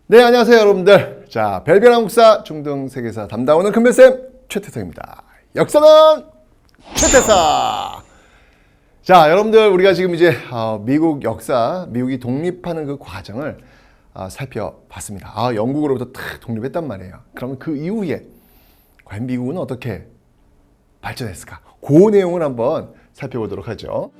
네, 안녕하세요, 여러분들. 자, 별별 한국사 중등 세계사 담당하는 큰별쌤 최태성입니다. 역사는 최태성! 자, 여러분들, 우리가 지금 이제 미국 역사, 미국이 독립하는 그 과정을 살펴봤습니다. 영국으로부터 탁 독립했단 말이에요. 그러면 그 이후에 과연 미국은 어떻게 발전했을까? 그 내용을 한번 살펴보도록 하죠.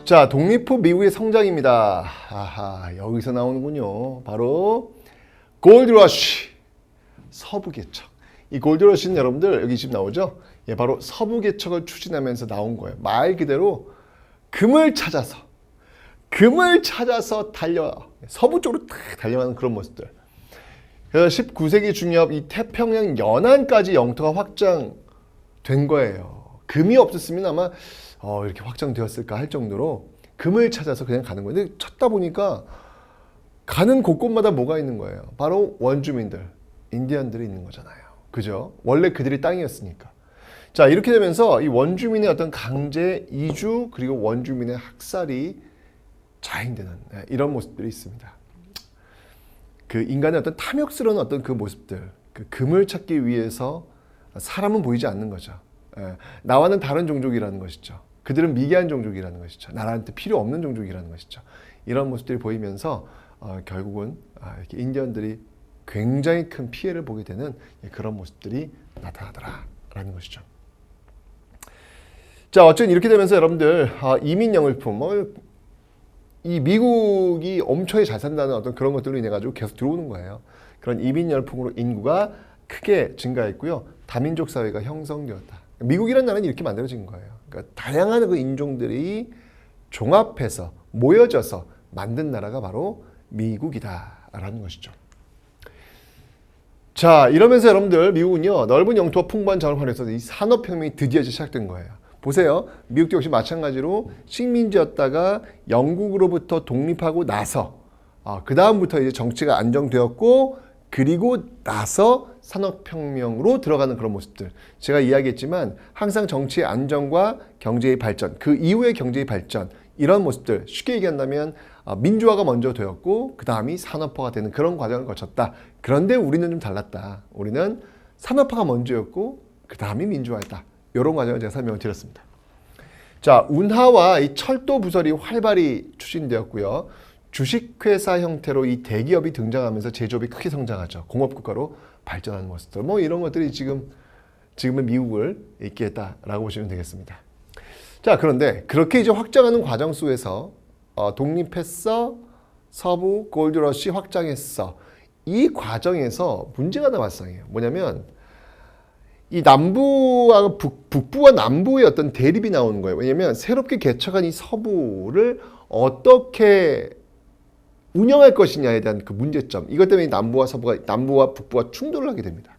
자, 독립 후 미국의 성장입니다. 아하, 여기서 나오는군요. 바로 골드러시, 서부개척. 이 골드러시는 여러분들 여기 지금 나오죠? 예, 바로 서부개척을 추진하면서 나온 거예요. 말 그대로 금을 찾아서 서부 쪽으로 탁 달려가는 그런 모습들. 그래서 19세기 중엽 이 태평양 연안까지 영토가 확장된 거예요. 금이 없었으면 아마 이렇게 확장되었을까 할 정도로 금을 찾아서 그냥 가는 거예요. 근데 찾다 보니까 가는 곳곳마다 뭐가 있는 거예요? 바로 원주민들, 인디언들이 있는 거잖아요. 그죠? 원래 그들이 땅이었으니까. 자, 이렇게 되면서 이 원주민의 어떤 강제 이주 그리고 원주민의 학살이 자행되는 이런 모습들이 있습니다. 그 인간의 어떤 탐욕스러운 어떤 그 모습들, 그 금을 찾기 위해서 사람은 보이지 않는 거죠. 나와는 다른 종족이라는 것이죠. 그들은 미개한 종족이라는 것이죠. 나한테 필요 없는 종족이라는 것이죠. 이런 모습들이 보이면서 결국은 이렇게 인디언들이 굉장히 큰 피해를 보게 되는 그런 모습들이 나타나더라라는 것이죠. 자, 어쨌든 이렇게 되면서 여러분들 이민 영일품, 이 미국이 엄청나게 잘 산다는 어떤 그런 것들로 인해 가지고 계속 들어오는 거예요. 그런 이민 열풍으로 인구가 크게 증가했고요. 다민족 사회가 형성되었다. 미국이라는 나라는 이렇게 만들어진 거예요. 그러니까 다양한 그 인종들이 종합해서 모여져서 만든 나라가 바로 미국이다라는 것이죠. 자, 이러면서 여러분들 미국은요 넓은 영토와 풍부한 자원을 활용해서 이 산업혁명이 드디어 시작된 거예요. 보세요. 미국도 역시 마찬가지로 식민지였다가 영국으로부터 독립하고 나서 그 다음부터 이제 정치가 안정되었고 그리고 나서 산업혁명으로 들어가는 그런 모습들. 제가 이야기했지만 항상 정치의 안정과 경제의 발전, 그 이후의 경제의 발전 이런 모습들 쉽게 얘기한다면 민주화가 먼저 되었고 그 다음이 산업화가 되는 그런 과정을 거쳤다. 그런데 우리는 좀 달랐다. 우리는 산업화가 먼저였고 그 다음이 민주화였다. 이런 과정을 제가 설명을 드렸습니다. 자, 운하와 이 철도 부설이 활발히 추진되었고요. 주식회사 형태로 이 대기업이 등장하면서 제조업이 크게 성장하죠. 공업국가로 발전하는 모습들. 이런 것들이 지금의 미국을 있게 했다라고 보시면 되겠습니다. 자, 그런데 그렇게 이제 확장하는 과정 속에서 독립했어, 서부 골드러시 확장했어. 이 과정에서 문제가 하나 발생해요. 뭐냐면 이 남부와 북부와 남부의 어떤 대립이 나오는 거예요. 왜냐하면 새롭게 개척한 이 서부를 어떻게 운영할 것이냐에 대한 그 문제점. 이것 때문에 남부와 북부가 충돌을 하게 됩니다.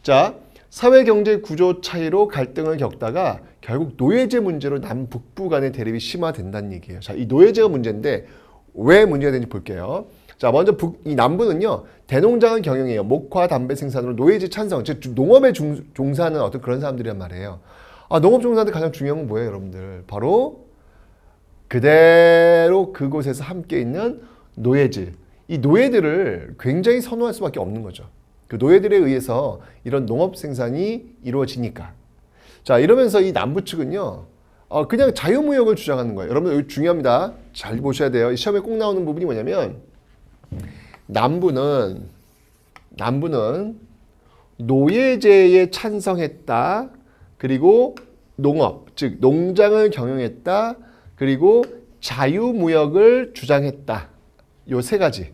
자, 사회 경제 구조 차이로 갈등을 겪다가 결국 노예제 문제로 남북부 간의 대립이 심화된다는 얘기예요. 자, 이 노예제가 문제인데 왜 문제가 되는지 볼게요. 자, 먼저 이 남부는요 대농장을 경영해요. 목화 담배 생산으로 노예제 찬성, 즉 농업에 종사하는 어떤 그런 사람들이란 말이에요. 농업 종사한테 가장 중요한 건 뭐예요, 여러분들? 바로 그대로 그곳에서 함께 있는 노예질. 이 노예들을 굉장히 선호할 수밖에 없는 거죠. 그 노예들에 의해서 이런 농업 생산이 이루어지니까. 자, 이러면서 이 남부 측은요 그냥 자유무역을 주장하는 거예요. 여러분 여기 중요합니다. 잘 보셔야 돼요. 이 시험에 꼭 나오는 부분이 뭐냐면 남부는 노예제에 찬성했다. 그리고 농업, 즉 농장을 경영했다. 그리고 자유무역을 주장했다. 요 세 가지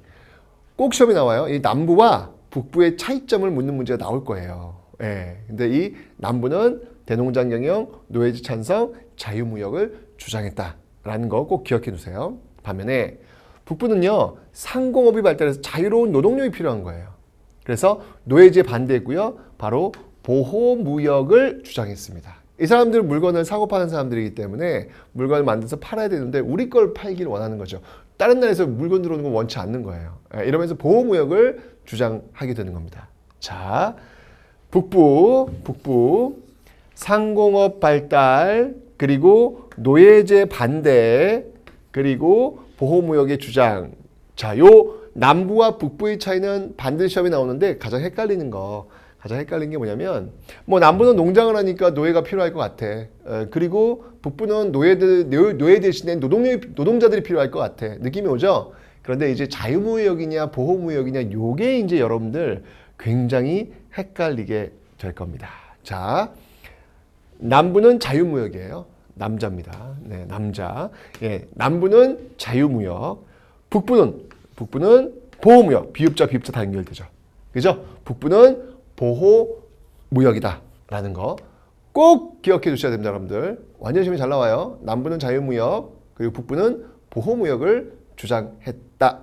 꼭 시험에 나와요. 이 남부와 북부의 차이점을 묻는 문제가 나올 거예요. 근데 이 남부는 대농장 경영, 노예제 찬성, 자유무역을 주장했다라는 거 꼭 기억해 두세요. 반면에 북부는요 상공업이 발달해서 자유로운 노동력이 필요한 거예요. 그래서 노예제에 반대했고요. 바로 보호무역을 주장했습니다. 이 사람들은 물건을 사고 파는 사람들이기 때문에 물건을 만들어서 팔아야 되는데 우리 걸 팔기를 원하는 거죠. 다른 나라에서 물건 들어오는 건 원치 않는 거예요. 이러면서 보호무역을 주장하게 되는 겁니다. 자, 북부 상공업 발달, 그리고 노예제 반대, 그리고 보호무역의 주장. 자, 요 남부와 북부의 차이는 반드시 시험에 나오는데 가장 헷갈리는 게 뭐냐면 뭐 남부는 농장을 하니까 노예가 필요할 것 같아. 그리고 북부는 노예 대신에 노동자들이 필요할 것 같아. 느낌이 오죠? 그런데 이제 자유무역이냐 보호무역이냐 요게 이제 여러분들 굉장히 헷갈리게 될 겁니다. 자, 남부는 자유무역이에요. 남자입니다. 네, 남자. 예, 남부는 자유무역. 북부는 보호무역. 비읍자 다 연결되죠. 그죠? 북부는 보호무역이다 라는 거 꼭 기억해 두셔야 됩니다. 여러분들. 완전 시험이 잘 나와요. 남부는 자유무역, 그리고 북부는 보호무역을 주장했다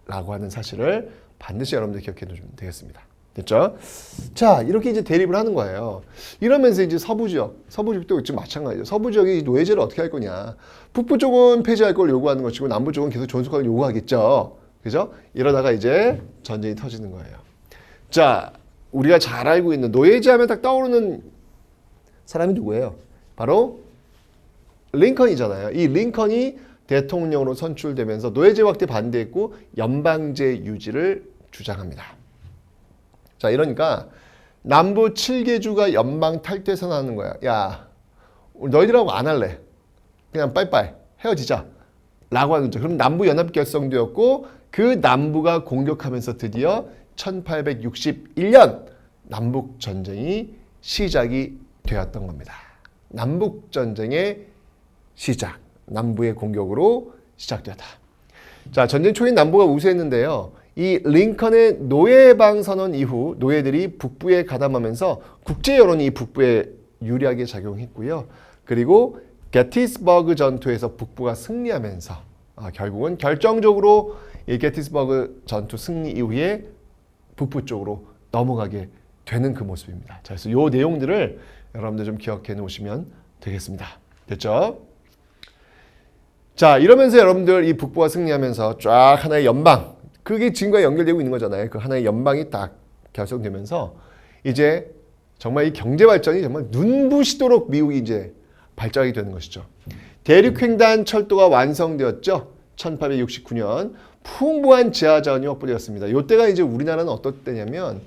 라고 하는 사실을 반드시 여러분들 기억해 두시면 되겠습니다. 됐죠? 자, 이렇게 이제 대립을 하는 거예요. 이러면서 이제 서부지역도 지금 마찬가지죠. 서부지역이 노예제를 어떻게 할 거냐. 북부 쪽은 폐지할 걸 요구하는 것이고 남부 쪽은 계속 존속하길 요구하겠죠. 그죠? 이러다가 이제 전쟁이 터지는 거예요. 자, 우리가 잘 알고 있는 노예제 하면 딱 떠오르는 사람이 누구예요? 바로 링컨이잖아요. 이 링컨이 대통령으로 선출되면서 노예제 확대 반대했고 연방제 유지를 주장합니다. 자, 이러니까 남부 7개주가 연방 탈퇴 선언하는 거야. 야, 너희들하고 안 할래. 그냥 빠이빠이 헤어지자. 라고 하는 거죠. 그럼 남부 연합 결성되었고 그 남부가 공격하면서 드디어 1861년 남북 전쟁이 시작이 되었던 겁니다. 남북 전쟁의 시작. 남부의 공격으로 시작되었다. 자, 전쟁 초인 남부가 우세했는데요. 이 링컨의 노예방 선언 이후 노예들이 북부에 가담하면서 국제 여론이 이 북부에 유리하게 작용했고요. 그리고 게티스버그 전투에서 북부가 승리하면서 결국은 결정적으로 이 게티스버그 전투 승리 이후에 북부 쪽으로 넘어가게 되는 그 모습입니다. 자, 그래서 이 내용들을 여러분들 좀 기억해 놓으시면 되겠습니다. 됐죠? 자, 이러면서 여러분들 이 북부가 승리하면서 쫙 하나의 연방, 그게 지금과 연결되고 있는 거잖아요. 그 하나의 연방이 딱 결성되면서 이제 정말 이 경제 발전이 정말 눈부시도록 미국이 이제 발전하게 되는 것이죠. 대륙횡단 철도가 완성되었죠. 1869년 풍부한 지하자원이 확보되었습니다. 이때가 이제 우리나라는 어떤 때냐면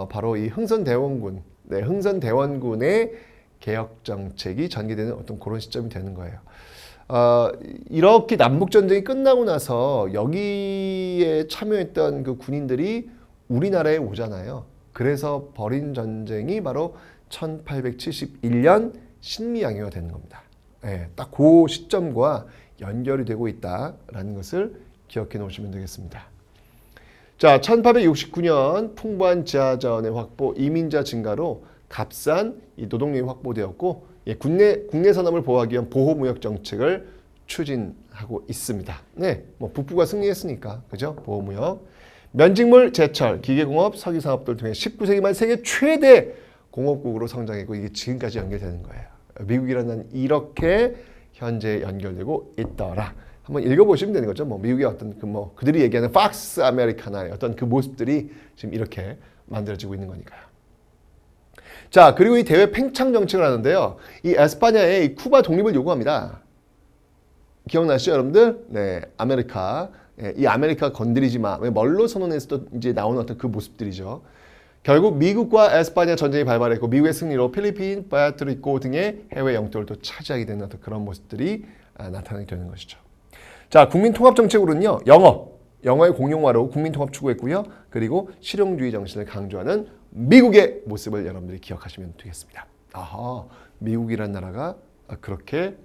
바로 이 흥선대원군의 개혁 정책이 전개되는 어떤 그런 시점이 되는 거예요. 이렇게 남북전쟁이 끝나고 나서 여기에 참여했던 그 군인들이 우리나라에 오잖아요. 그래서 벌인 전쟁이 바로 1871년 신미양요가 되는 겁니다. 네, 딱 그 시점과 연결이 되고 있다라는 것을 기억해 놓으시면 되겠습니다. 자, 1869년 풍부한 지하자원의 확보, 이민자 증가로 값싼 이 노동력이 확보되었고 국내 산업을 보호하기 위한 보호무역 정책을 추진하고 있습니다. 네, 뭐 북부가 승리했으니까 그죠? 보호무역, 면직물 제철, 기계공업, 석유산업들 통해 19세기 말 세계 최대 공업국으로 성장했고 이게 지금까지 연결되는 거예요. 미국이라는 나라는 이렇게 현재 연결되고 있더라. 한번 읽어보시면 되는 거죠. 뭐 미국의 어떤 그들이 얘기하는 팍스 아메리카나의 어떤 그 모습들이 지금 이렇게 만들어지고 있는 거니까요. 자, 그리고 이 대외 팽창 정책을 하는데요. 이 에스파냐의 이 쿠바 독립을 요구합니다. 기억나시죠, 여러분들? 네, 아메리카. 이 아메리카 건드리지 마. 멀로 선언에서도 이제 나오는 어떤 그 모습들이죠. 결국 미국과 에스파냐 전쟁이 발발했고 미국의 승리로 필리핀, 푸에르토리코 등의 해외 영토를 또 차지하게 되는 어떤 그런 모습들이 나타나게 되는 것이죠. 자, 국민 통합 정책으로는요. 영어의 공용화로 국민 통합 추구했고요. 그리고 실용주의 정신을 강조하는 미국의 모습을 여러분들이 기억하시면 되겠습니다. 아하, 미국이라는 나라가 그렇게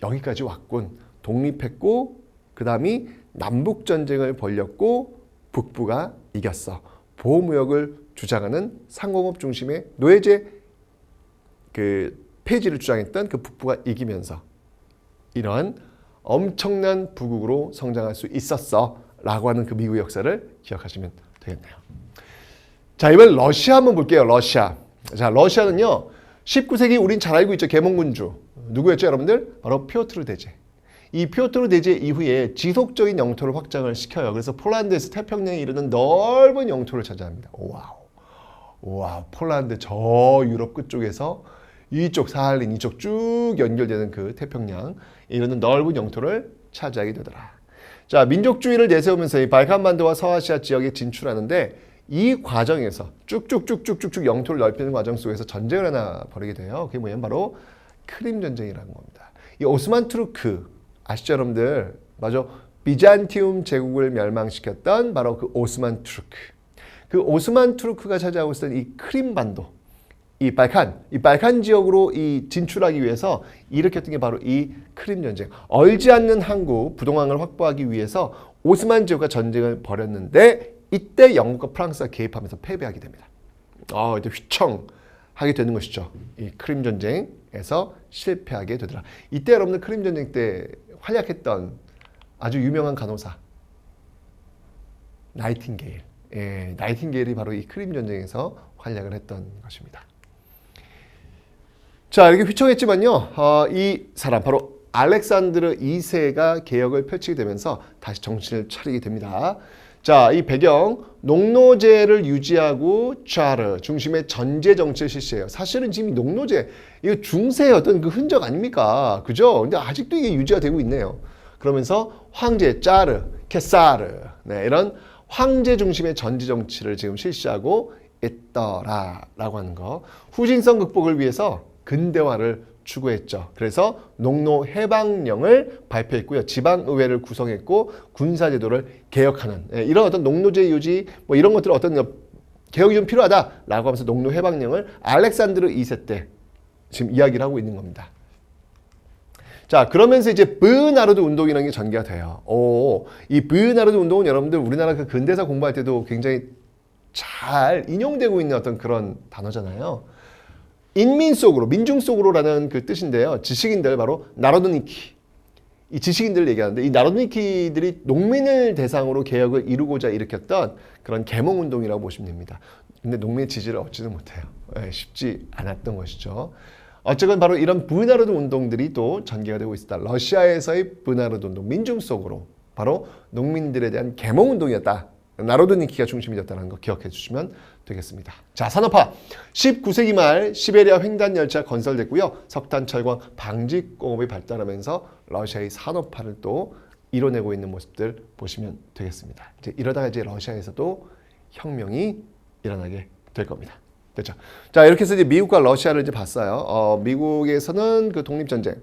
여기까지 왔군. 독립했고 그 다음이 남북전쟁을 벌였고 북부가 이겼어. 보호무역을 주장하는 상공업 중심의 노예제 그 폐지를 주장했던 그 북부가 이기면서 이러한 엄청난 부국으로 성장할 수 있었어 라고 하는 그 미국의 역사를 기억하시면 되겠네요. 자, 이번 러시아 한번 볼게요. 러시아. 자, 러시아는요 19세기 우린 잘 알고 있죠. 계몽군주 누구였죠, 여러분들? 바로 피오트르 대제. 이 피오트르 대제 이후에 지속적인 영토를 확장을 시켜요. 그래서 폴란드에서 태평양에 이르는 넓은 영토를 차지합니다. 와우. 와, 폴란드 저 유럽 끝쪽에서 이쪽 사할린 이쪽 쭉 연결되는 그 태평양 이런 넓은 영토를 차지하게 되더라. 자, 민족주의를 내세우면서 이 발칸반도와 서아시아 지역에 진출하는데 이 과정에서 쭉쭉쭉쭉쭉 영토를 넓히는 과정 속에서 전쟁을 하나 벌이게 돼요. 그게 뭐냐면 바로 크림 전쟁이라는 겁니다. 이 오스만 투르크 아시죠, 여러분들? 맞아. 비잔티움 제국을 멸망시켰던 바로 그 오스만 투르크. 그 오스만 투르크가 차지하고 있었던 이 크림 반도, 이 발칸 지역으로 이 진출하기 위해서 일으켰던 게 바로 이 크림 전쟁. 얼지 않는 항구 부동항을 확보하기 위해서 오스만 지역과 전쟁을 벌였는데 이때 영국과 프랑스가 개입하면서 패배하게 됩니다. 이제 휘청하게 되는 것이죠. 이 크림 전쟁에서 실패하게 되더라. 이때 여러분들 크림 전쟁 때 활약했던 아주 유명한 간호사 나이팅게일. 예, 나이팅게일이 바로 이 크림 전쟁에서 활약을 했던 것입니다. 자, 이렇게 휘청했지만요. 이 사람 바로 알렉산드르 2세가 개혁을 펼치게 되면서 다시 정신을 차리게 됩니다. 자, 이 배경 농노제를 유지하고 차르 중심의 전제 정치를 실시해요. 사실은 지금 이 농노제 이거 중세의 어떤 그 흔적 아닙니까? 그죠? 근데 아직도 이게 유지가 되고 있네요. 그러면서 황제 짜르, 케사르 이런 황제 중심의 전제 정치를 지금 실시하고 있더라라고 하는 거. 후진성 극복을 위해서 근대화를 추구했죠. 그래서 농노 해방령을 발표했고요. 지방의회를 구성했고 군사제도를 개혁하는 이런 어떤 농노제 유지 뭐 이런 것들 어떤 개혁이 좀 필요하다라고 하면서 농노 해방령을 알렉산드르 2세 때 지금 이야기를 하고 있는 겁니다. 자, 그러면서 이제 브나르드 운동이라는 게 전개가 돼요. 이 브나르드 운동은 여러분들 우리나라 그 근대사 공부할 때도 굉장히 잘 인용되고 있는 어떤 그런 단어잖아요. 인민 속으로, 민중 속으로라는 그 뜻인데요. 지식인들 바로 나로드니키. 이 지식인들을 얘기하는데 이 나로드니키들이 농민을 대상으로 개혁을 이루고자 일으켰던 그런 계몽운동이라고 보시면 됩니다. 근데 농민의 지지를 얻지는 못해요. 쉽지 않았던 것이죠. 어쨌건 바로 이런 브나르드 운동들이 또 전개가 되고 있었다. 러시아에서의 브나르드 운동, 민중 속으로 바로 농민들에 대한 계몽운동이었다. 나로드니키가 중심이 됐다는 거 기억해 주시면 되겠습니다. 자, 산업화. 19세기 말 시베리아 횡단 열차 건설됐고요. 석탄, 철광, 방직 공업이 발달하면서 러시아의 산업화를 또 이뤄내고 있는 모습들 보시면 되겠습니다. 이제 이러다가 이제 러시아에서도 혁명이 일어나게 될 겁니다. 됐죠? 자, 이렇게 해서 이제 미국과 러시아를 이제 봤어요. 미국에서는 그 독립전쟁,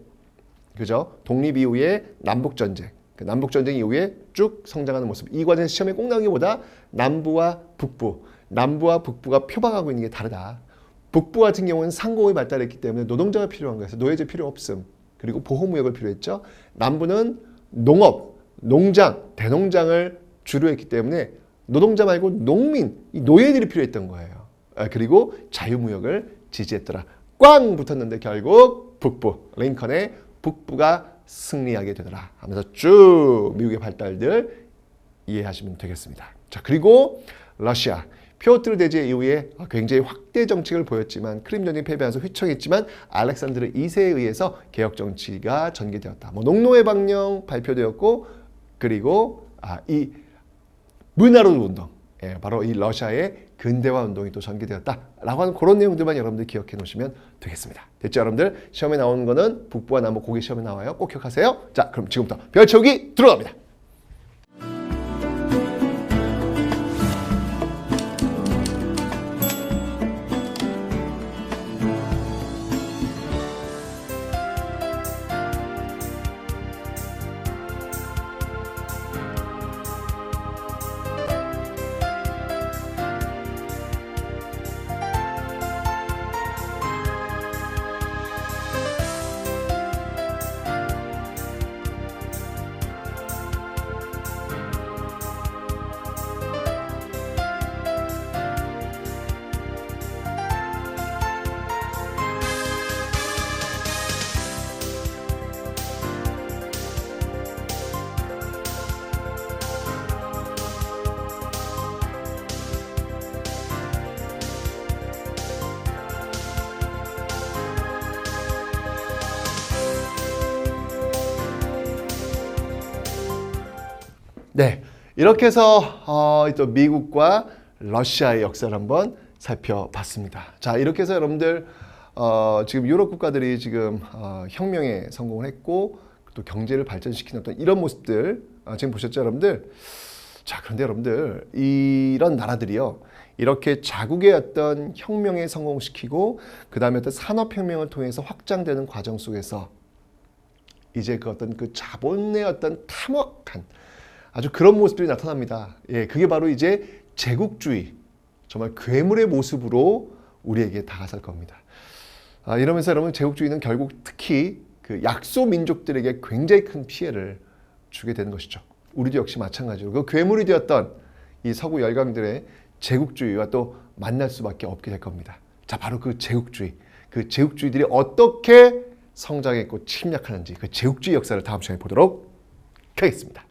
그죠? 독립 이후에 남북전쟁. 그 남북전쟁 이후에 쭉 성장하는 모습. 이 과정에서 시험에 꼭 나오는 것보다 남부와 북부가 표방하고 있는 게 다르다. 북부 같은 경우는 상공이 발달했기 때문에 노동자가 필요한 거예요. 노예제 필요 없음. 그리고 보호무역을 필요했죠. 남부는 농업, 농장, 대농장을 주로 했기 때문에 노동자 말고 농민, 이 노예들이 필요했던 거예요. 그리고 자유무역을 지지했더라. 꽝 붙었는데 결국 북부, 링컨의 북부가 승리하게 되더라 하면서 쭉 미국의 발달들 이해하시면 되겠습니다. 자, 그리고 러시아 피오트르 대제 이후에 굉장히 확대 정책을 보였지만 크림 전쟁 패배하면서 휘청했지만 알렉산드르 2세에 의해서 개혁 정치가 전개되었다. 뭐 농노해방령 발표되었고 그리고 이 브나르드 운동, 바로 이 러시아의 근대화 운동이 또 전개되었다라고 하는 그런 내용들만 여러분들 기억해 놓으시면 되겠습니다. 됐죠, 여러분들? 시험에 나오는 거는 북부와 남부 고개 시험에 나와요. 꼭 기억하세요. 자, 그럼 지금부터 별 채우기 들어갑니다. 네, 이렇게 해서 또 미국과 러시아의 역사를 한번 살펴봤습니다. 자, 이렇게 해서 여러분들 지금 유럽 국가들이 지금 혁명에 성공을 했고 또 경제를 발전시키는 어떤 이런 모습들 지금 보셨죠, 여러분들? 자, 그런데 여러분들 이런 나라들이요, 이렇게 자국의 어떤 혁명에 성공시키고 그 다음에 어떤 산업혁명을 통해서 확장되는 과정 속에서 이제 그 어떤 그 자본의 어떤 탐욕한 아주 그런 모습들이 나타납니다. 예, 그게 바로 이제 제국주의, 정말 괴물의 모습으로 우리에게 다가설 겁니다. 이러면서 여러분, 제국주의는 결국 특히 그 약소 민족들에게 굉장히 큰 피해를 주게 되는 것이죠. 우리도 역시 마찬가지로 그 괴물이 되었던 이 서구 열강들의 제국주의와 또 만날 수밖에 없게 될 겁니다. 자, 바로 그 제국주의, 그 제국주의들이 어떻게 성장했고 침략하는지 그 제국주의 역사를 다음 시간에 보도록 하겠습니다.